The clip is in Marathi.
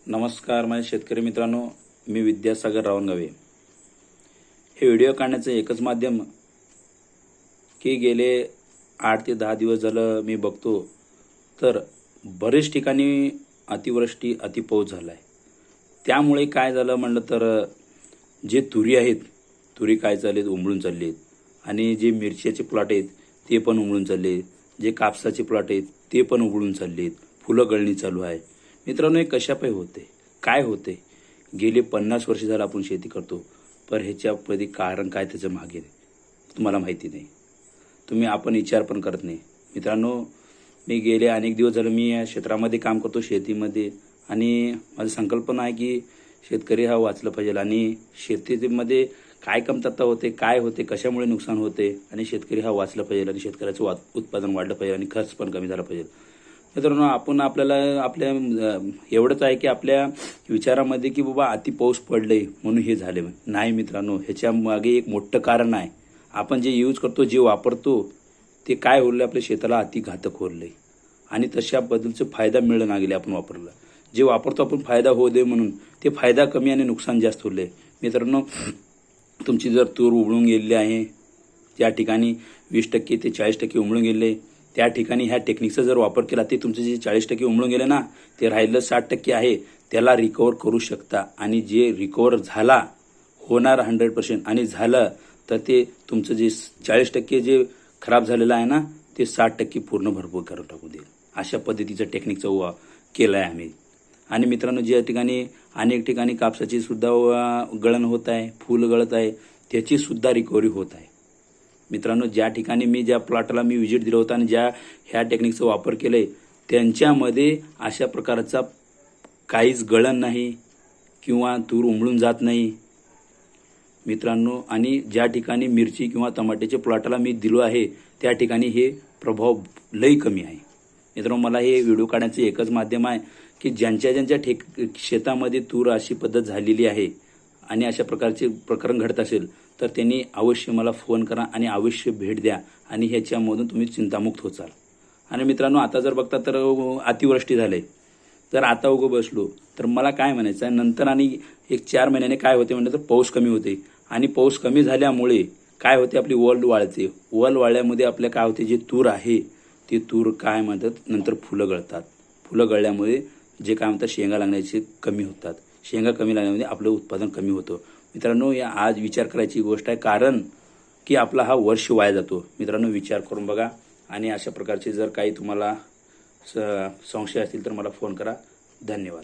नमस्कार माझे शेतकरी मित्रांनो, मी विद्यासागर रावणगावे। हे व्हिडिओ काढण्याचं एकच माध्यम की गेले 8 ते 10 दिवस झालं मी बघतो तर बरेच ठिकाणी अतिवृष्टी अतिपाऊस झाला आहे। त्यामुळे काय झालं म्हणलं तर जे तुरी आहेत, तुरी काय चाललेत उमळून चाललेत, आणि जे मिरच्याचे प्लॉट आहेत ते पण उमळून चालले, जे कापसाचे प्लॉट आहेत ते पण उमळून चाललेत, फुलं गळणी चालू आहे। मित्रांनो, हे कशापायी होते, काय होते? गेले 50 वर्ष झालं आपण शेती करतो, पण ह्याच्यामध्ये कारण काय त्याच्या मागे तुम्हाला माहिती नाही, आपण विचार पण करत नाही। मित्रांनो, मी गेले अनेक दिवस झालं मी या क्षेत्रामध्ये काम करतो, शेतीमध्ये, आणि माझी संकल्पना आहे की शेतकरी हा वाचला पाहिजे, आणि शेतीमध्ये काय कमतरता होते, काय होते, कशामुळे नुकसान होते, आणि शेतकरी हा वाचला पाहिजे, आणि शेतकऱ्याचं उत्पादन वाढलं पाहिजे, आणि खर्च पण कमी झाला पाहिजे। मित्रांनो, आपल्याला एवढंच आहे की आपल्या विचारामध्ये की बाबा अति पाऊस पडले म्हणून हे झाले नाही। मित्रांनो, ह्याच्या मागे एक मोठं कारण आहे, आपण जे यूज करतो, जे वापरतो ते काय होईल, आपल्या शेताला अति घातक होईल, आणि तशा बदलचे फायदा मिळणं ना गेले आपण वापरला, जे वापरतो आपण फायदा होऊ दे म्हणून ते फायदा कमी आणि नुकसान जास्त होले। मित्रांनो, तुमची जर तूर उमळून गेलेली आहे, त्या ठिकाणी 20% ते 40% उमळून गेले, त्या ठिकाणी ह्या टेक्निकचा जर वापर केला ते तुमचे जे 40% उमळून गेले ना, ते राहिलं 60% आहे त्याला रिकवर करू शकता, आणि जे रिकवर झाला होणार 100% आणि झालं तर ते तुमचं जे 40% जे खराब झालेलं आहे ना, ते 60% पूर्ण भरपूर करून टाकू देईल। अशा पद्धतीचं टेक्निकचा केलं आहे आम्ही। आणि मित्रांनो, ज्या ठिकाणी अनेक ठिकाणी कापसाची सुद्धा गळण होत आहे, फूल गळत आहे, त्याची सुद्धा रिकव्हरी होत आहे। मित्रांनो, ज्या ठिकाणी मी ज्या प्लॉटला मी व्हिजिट दिलं होतं आणि ज्या ह्या टेक्निकचा वापर केलाय त्यांच्यामध्ये अशा प्रकारचा काहीच गळण नाही किंवा तूर उमळून जात नाही मित्रांनो। आणि ज्या ठिकाणी मिरची किंवा टमाट्याचे प्लॉटला मी दिलो आहे त्या ठिकाणी हे प्रभाव लई कमी आहे। मित्रांनो, मला हे व्हिडिओ काढण्याचं एकच माध्यम आहे की ज्यांच्या शेतामध्ये तूर अशी पद्धत झालेली आहे आणि अशा प्रकारचे प्रकरण घडत असेल तर त्यांनी अवश्य मला फोन करा आणि अवश्य भेट द्या, आणि ह्याच्यामधून तुम्ही चिंतामुक्त होचाल। आणि मित्रांनो, आता जर बघता तर अतिवृष्टी झाले, तर आता उगं बसलो तर मला काय म्हणायचं आहे, नंतर आणि एक 4 महिन्याने काय होते म्हणलं तर पाऊस कमी होते, आणि पाऊस कमी झाल्यामुळे काय होते, आपली वल वाळते, वल वाळल्यामध्ये आपल्या काय होते, जे तूर आहे ते तूर काय म्हणतात नंतर फुलं गळतात, फुलं गळल्यामुळे जे काय म्हणतात शेंगा लागण्याचे कमी होतात, शेंगा कमी लागल्यामुळे आपलं उत्पादन कमी होतं। मित्रांनो, या आज विचार करायची गोष्ट आहे, कारण की आपला हा वर्ष वाया जातो। मित्रांनो, विचार करून बघा, आणि अशा प्रकारचे जर काही तुम्हाला संशय असतील तर मला फोन करा। धन्यवाद।